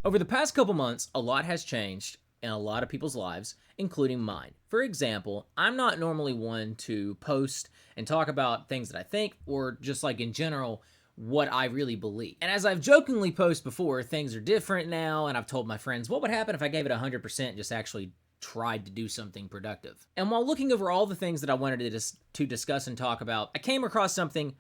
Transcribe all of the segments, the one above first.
Over the past couple months, a lot has changed in a lot of people's lives, including mine. For example, I'm not normally one to post and talk about things that I think, or just like in general, what I really believe. And as I've jokingly posted before, things are different now, and I've told my friends, what would happen if I gave it 100% and just actually tried to do something productive? And while looking over all the things that I wanted to discuss and talk about, I came across something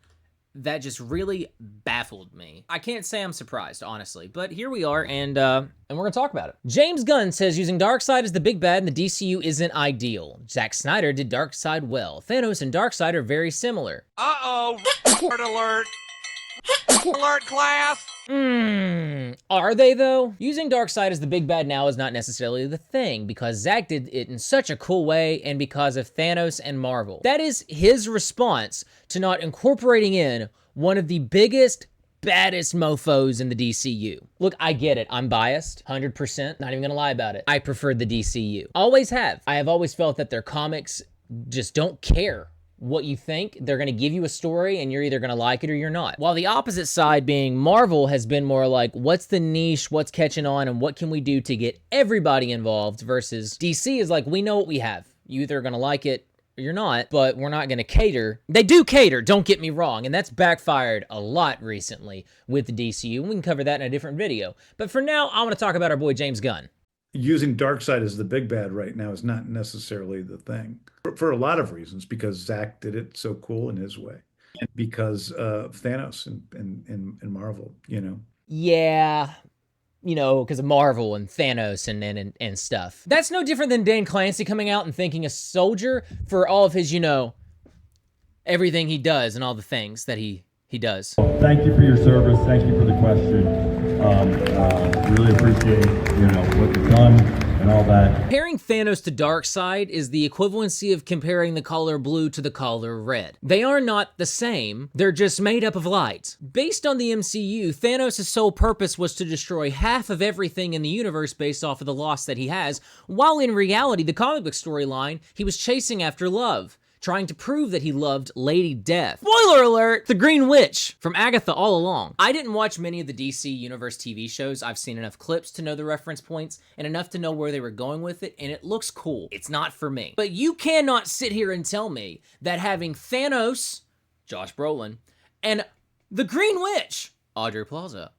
that just really baffled me. I can't say I'm surprised, honestly, but here we are, and we're gonna talk about it. James Gunn says using Darkseid as the big bad in the DCU isn't ideal. Zack Snyder did Darkseid well. Thanos and Darkseid are very similar. Uh-oh! Alert! Alert, class! Are they though? Using Darkseid as the big bad now is not necessarily the thing, because Zack did it in such a cool way and because of Thanos and Marvel. That is his response to not incorporating in one of the biggest, baddest mofos in the DCU. Look, I get it. I'm biased, 100%. Not even gonna lie about it. I prefer the DCU. Always have. I have always felt that their comics just don't care what you think. They're going to give you a story and you're either going to like it or you're not. While the opposite side being Marvel has been more like, what's the niche, what's catching on, and what can we do to get everybody involved, versus DC is like, we know what we have. You either are going to like it or you're not, but we're not going to cater. They do cater, don't get me wrong, and that's backfired a lot recently with the DCU, and we can cover that in a different video. But for now, I want to talk about our boy James Gunn. Using Darkseid as the big bad right now is not necessarily the thing for a lot of reasons, because Zack did it so cool in his way, and because of Thanos and Marvel, you know. Yeah, you know, because of Marvel and Thanos and stuff. That's no different than Dan Clancy coming out and thanking a soldier for all of his, you know, everything he does and all the things that he does. Thank you for your service. Thank you for the question. Really appreciate, you know, what you've done and all that. Comparing Thanos to Darkseid is the equivalency of comparing the color blue to the color red. They are not the same, they're just made up of light. Based on the MCU, Thanos' sole purpose was to destroy half of everything in the universe based off of the loss that he has, while in reality, the comic book storyline, he was chasing after love, trying to prove that he loved Lady Death. Spoiler alert! The Green Witch from Agatha all along. I didn't watch many of the DC Universe TV shows. I've seen enough clips to know the reference points and enough to know where they were going with it, and it looks cool. It's not for me. But you cannot sit here and tell me that having Thanos, Josh Brolin, and the Green Witch, Audrey Plaza,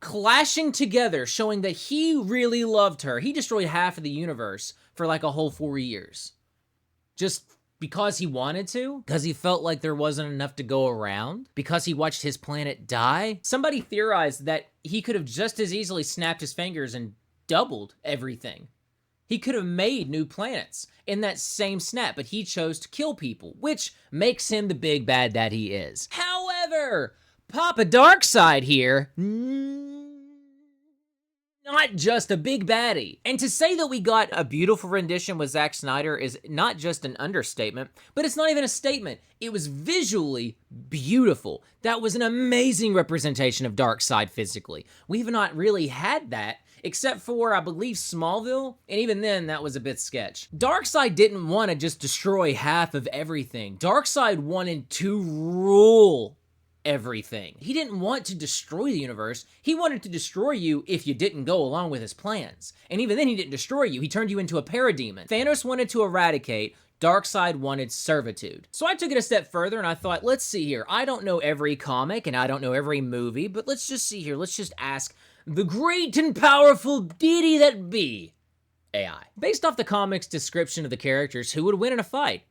clashing together, showing that he really loved her. He destroyed half of the universe for like a whole 4 years. Just because he wanted to? Because he felt like there wasn't enough to go around? Because he watched his planet die? Somebody theorized that he could have just as easily snapped his fingers and doubled everything. He could have made new planets in that same snap, but he chose to kill people, which makes him the big bad that he is. However, Papa Darkseid here, not just a big baddie. And to say that we got a beautiful rendition with Zack Snyder is not just an understatement, but it's not even a statement. It was visually beautiful. That was an amazing representation of Darkseid physically. We've not really had that, except for, I believe, Smallville, and even then, that was a bit sketch. Darkseid didn't want to just destroy half of everything. Darkseid wanted to rule everything. He didn't want to destroy the universe. He wanted to destroy you if you didn't go along with his plans. And even then, he didn't destroy you. He turned you into a parademon. Thanos wanted to eradicate. Darkseid wanted servitude. So I took it a step further and I thought, let's see here. I don't know every comic and I don't know every movie, but let's just see here. Let's just ask the great and powerful deity that be, AI. Based off the comic's description of the characters, who would win in a fight?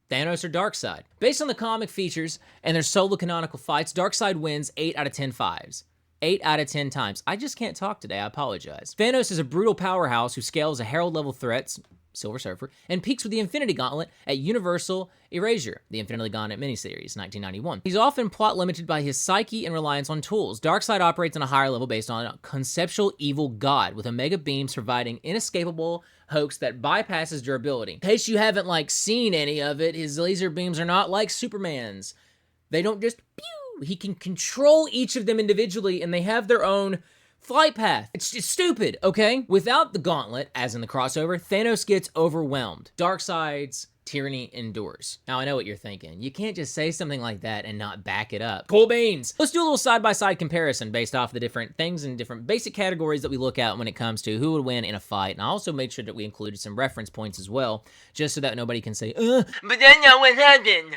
Thanos or Darkseid? Based on the comic features and their solo canonical fights, Darkseid wins 8 out of 10 fives. 8 out of 10 times. I just can't talk today, I apologize. Thanos is a brutal powerhouse who scales a Herald-level threats, Silver Surfer, and peaks with the Infinity Gauntlet at Universal Erasure, the Infinity Gauntlet miniseries, 1991. He's often plot limited by his psyche and reliance on tools. Darkseid operates on a higher level based on a conceptual evil god, with Omega beams providing inescapable hoax that bypasses durability. In case you haven't seen any of it, his laser beams are not like Superman's. They don't just pew! He can control each of them individually, and they have their own flight path. It's just stupid, okay? Without the gauntlet, as in the crossover, Thanos gets overwhelmed. Darkseid's tyranny endures. Now, I know what you're thinking. You can't just say something like that and not back it up. Cool beans. Let's do a little side-by-side comparison based off the different things and different basic categories that we look at when it comes to who would win in a fight. And I also made sure that we included some reference points as well, just so that nobody can say, but then not what happened.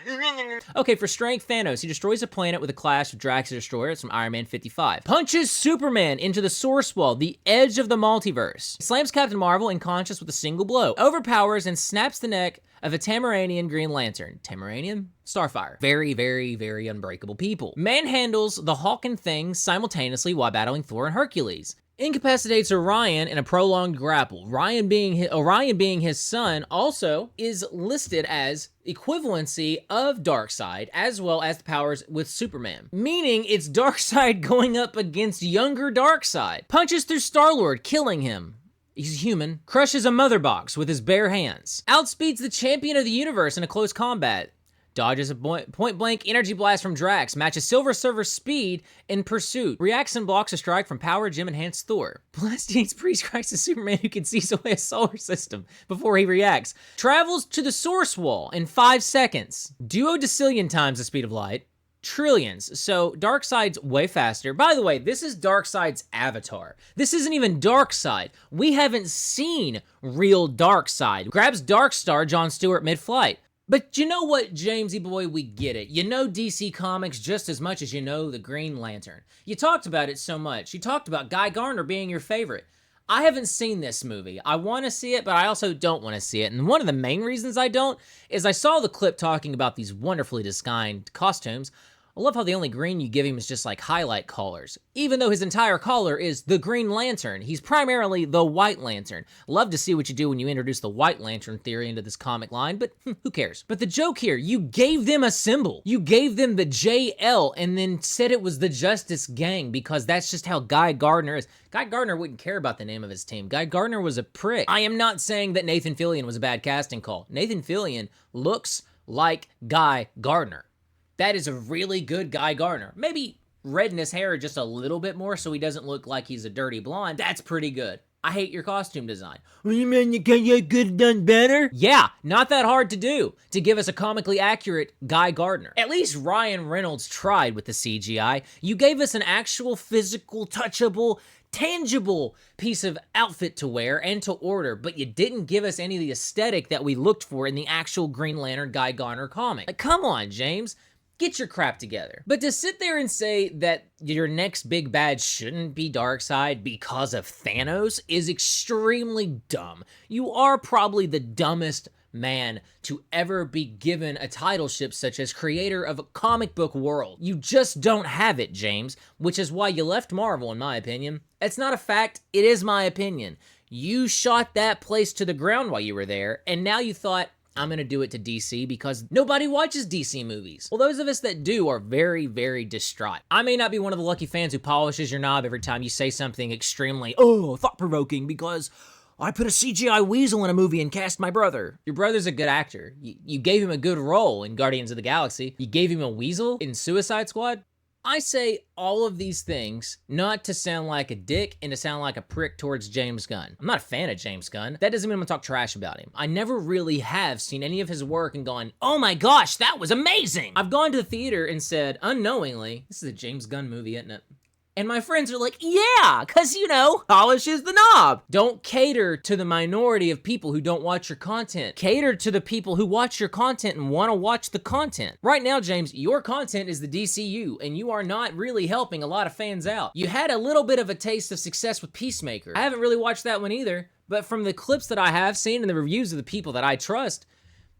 Okay, for strength, Thanos. He destroys a planet with a clash of Drax the Destroyer. It's from Iron Man 55. Punches Superman into the source wall, the edge of the multiverse. Slams Captain Marvel unconscious with a single blow. Overpowers and snaps the neck of a Tamaranian Green Lantern. Tamaranian? Starfire. Very, very, very unbreakable people. Manhandles the Hawk and Thing simultaneously while battling Thor and Hercules. Incapacitates Orion in a prolonged grapple. Orion being his son also is listed as equivalency of Darkseid as well as the powers with Superman. Meaning it's Darkseid going up against younger Darkseid. Punches through Star-Lord, killing him. He's human. Crushes a mother box with his bare hands. Outspeeds the champion of the universe in a close combat. Dodges a point-blank energy blast from Drax. Matches Silver Surfer's speed in pursuit. Reacts and blocks a strike from Power Gem enhanced Thor. Blastates pre-strikes a Superman who can see away a solar system before he reacts. Travels to the source wall in 5 seconds. Duodecillion times the speed of light. Trillions. So Darkseid's way faster. By the way, this is Darkseid's avatar. This isn't even Darkseid. We haven't seen real Darkseid. Grabs Darkstar John Stewart mid-flight. But you know what, Jamesy boy, we get it. You know DC Comics just as much as you know the Green Lantern. You talked about it so much. You talked about Guy Gardner being your favorite. I haven't seen this movie. I want to see it, but I also don't want to see it. And one of the main reasons I don't is I saw the clip talking about these wonderfully designed costumes. I love how the only green you give him is just like highlight colors, even though his entire color is the Green Lantern. He's primarily the White Lantern. Love to see what you do when you introduce the White Lantern theory into this comic line, but who cares? But the joke here, you gave them a symbol. You gave them the JL and then said it was the Justice Gang because that's just how Guy Gardner is. Guy Gardner wouldn't care about the name of his team. Guy Gardner was a prick. I am not saying that Nathan Fillion was a bad casting call. Nathan Fillion looks like Guy Gardner. That is a really good Guy Gardner. Maybe redden his hair just a little bit more so he doesn't look like he's a dirty blonde. That's pretty good. I hate your costume design. What do you mean you could have done better? Yeah, not that hard to do, to give us a comically accurate Guy Gardner. At least Ryan Reynolds tried with the CGI. You gave us an actual physical, touchable, tangible piece of outfit to wear and to order, but you didn't give us any of the aesthetic that we looked for in the actual Green Lantern Guy Gardner comic. Like, come on, James. Get your crap together. But to sit there and say that your next big bad shouldn't be Darkseid because of Thanos is extremely dumb. You are probably the dumbest man to ever be given a titleship such as creator of a comic book world. You just don't have it, James, which is why you left Marvel, in my opinion. It's not a fact, it is my opinion. You shot that place to the ground while you were there, and now you thought, I'm gonna do it to DC because nobody watches DC movies. Well, those of us that do are very, very distraught. I may not be one of the lucky fans who polishes your knob every time you say something extremely, thought-provoking because I put a CGI weasel in a movie and cast my brother. Your brother's a good actor. You gave him a good role in Guardians of the Galaxy. You gave him a weasel in Suicide Squad. I say all of these things not to sound like a dick and to sound like a prick towards James Gunn. I'm not a fan of James Gunn. That doesn't mean I'm gonna talk trash about him. I never really have seen any of his work and gone, oh my gosh, that was amazing. I've gone to the theater and said, unknowingly, this is a James Gunn movie, isn't it? And my friends are like, yeah, because, polishes the knob. Don't cater to the minority of people who don't watch your content. Cater to the people who watch your content and want to watch the content. Right now, James, your content is the DCU, and you are not really helping a lot of fans out. You had a little bit of a taste of success with Peacemaker. I haven't really watched that one either, but from the clips that I have seen and the reviews of the people that I trust,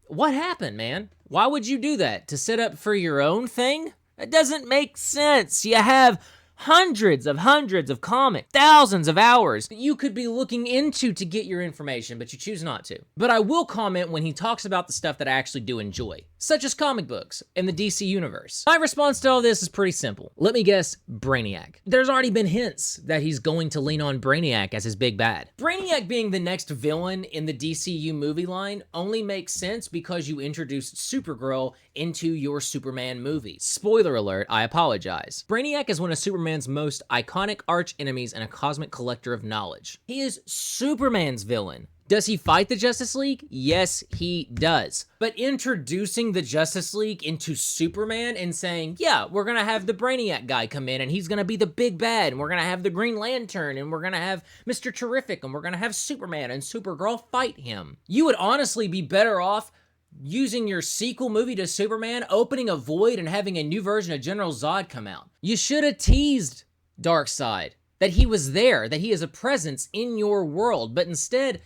what happened, man? Why would you do that? To set up for your own thing? It doesn't make sense. You have hundreds of comics, thousands of hours that you could be looking into to get your information, but you choose not to. But I will comment when he talks about the stuff that I actually do enjoy, such as comic books and the DC universe. My response to all this is pretty simple. Let me guess, Brainiac. There's already been hints that he's going to lean on Brainiac as his big bad. Brainiac being the next villain in the DCU movie line only makes sense because you introduced Supergirl into your Superman movie. Spoiler alert, I apologize. Brainiac is one of Superman's Superman's most iconic arch enemies and a cosmic collector of knowledge. He is Superman's villain. Does he fight the Justice League? Yes, he does. But introducing the Justice League into Superman and saying, yeah, we're gonna have the Brainiac guy come in and he's gonna be the big bad, and we're gonna have the Green Lantern, and we're gonna have Mr. Terrific, and we're gonna have Superman and Supergirl fight him. You would honestly be better off using your sequel movie to Superman, opening a void and having a new version of General Zod come out. You should have teased Darkseid, that he was there, that he is a presence in your world, but instead,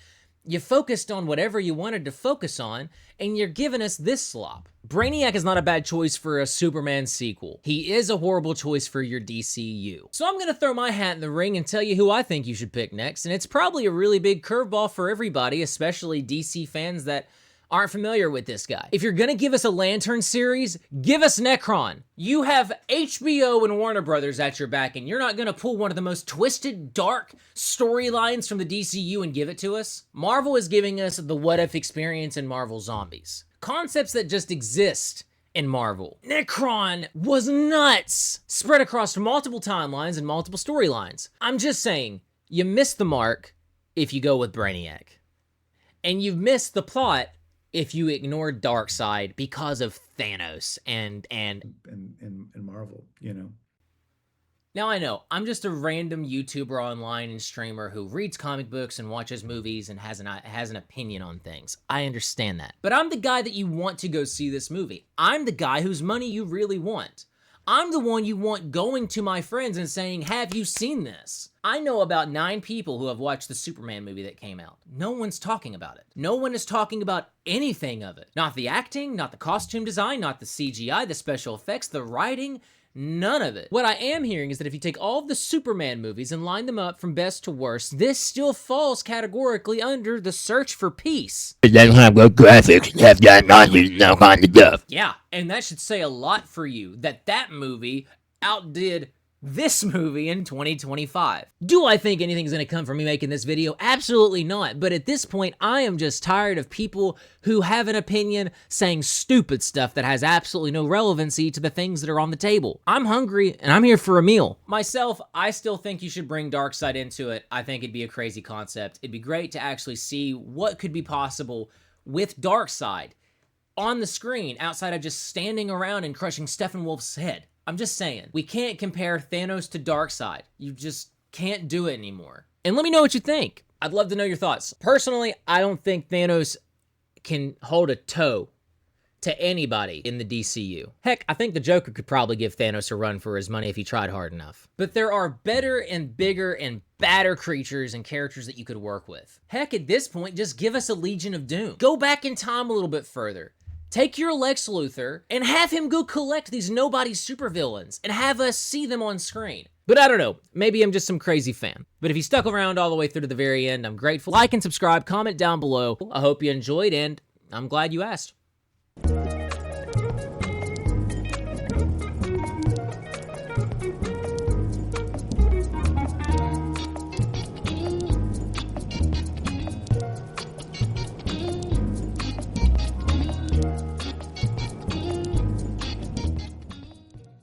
you focused on whatever you wanted to focus on, and you're giving us this slop. Brainiac is not a bad choice for a Superman sequel. He is a horrible choice for your DCU. So I'm gonna throw my hat in the ring and tell you who I think you should pick next, and it's probably a really big curveball for everybody, especially DC fans that aren't familiar with this guy. If you're gonna give us a Lantern series, give us Necron. You have HBO and Warner Brothers at your back, and you're not gonna pull one of the most twisted, dark storylines from the DCU and give it to us? Marvel is giving us the what if experience in Marvel Zombies. Concepts that just exist in Marvel. Necron was nuts, spread across multiple timelines and multiple storylines. I'm just saying, you missed the mark if you go with Brainiac. And you've missed the plot if you ignore Darkseid because of Thanos and Marvel, you know. Now I know, I'm just a random YouTuber online and streamer who reads comic books and watches movies and has an opinion on things. I understand that. But I'm the guy that you want to go see this movie. I'm the guy whose money you really want. I'm the one you want going to my friends and saying, have you seen this? I know about 9 people who have watched the Superman movie that came out. No one's talking about it. No one is talking about anything of it. Not the acting, not the costume design, not the CGI, the special effects, the writing, none of it. What I am hearing is that if you take all of the Superman movies and line them up from best to worst, this still falls categorically under the search for peace. It doesn't have good graphics, have got monsters and all kinds of stuff. Yeah, and that should say a lot for you, that movie outdid this movie in 2025. Do I think anything's gonna come from me making this video? Absolutely not. But at this point, I am just tired of people who have an opinion saying stupid stuff that has absolutely no relevancy to the things that are on the table. I'm hungry and I'm here for a meal. Myself, I still think you should bring Darkseid into it. I think it'd be a crazy concept. It'd be great to actually see what could be possible with Darkseid on the screen outside of just standing around and crushing Steppenwolf's head. I'm just saying, we can't compare Thanos to Darkseid. You just can't do it anymore. And let me know what you think. I'd love to know your thoughts. Personally, I don't think Thanos can hold a toe to anybody in the DCU. Heck, I think the Joker could probably give Thanos a run for his money if he tried hard enough. But there are better and bigger and badder creatures and characters that you could work with. Heck, at this point, just give us a Legion of Doom. Go back in time a little bit further. Take your Lex Luthor and have him go collect these nobody supervillains and have us see them on screen. But I don't know, maybe I'm just some crazy fan. But if you stuck around all the way through to the very end, I'm grateful. Like and subscribe, comment down below. I hope you enjoyed, and I'm glad you asked.